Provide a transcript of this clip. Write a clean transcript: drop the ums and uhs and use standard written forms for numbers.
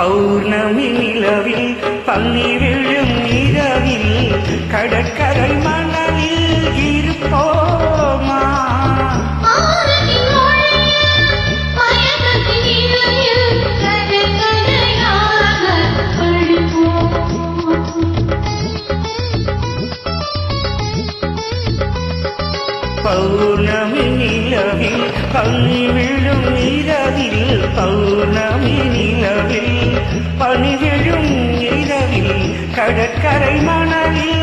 பௌர்ணமி நிலவில் பள்ளி விழும் இரவில் கடற்கரை மணலில் இருப்போமா பௌர்ணமி நிலவில் பள்ளி விழும் இரவில் பௌர்ணமி நிலவில் பனி விழும் இரவில் கடற்கரை மணலில்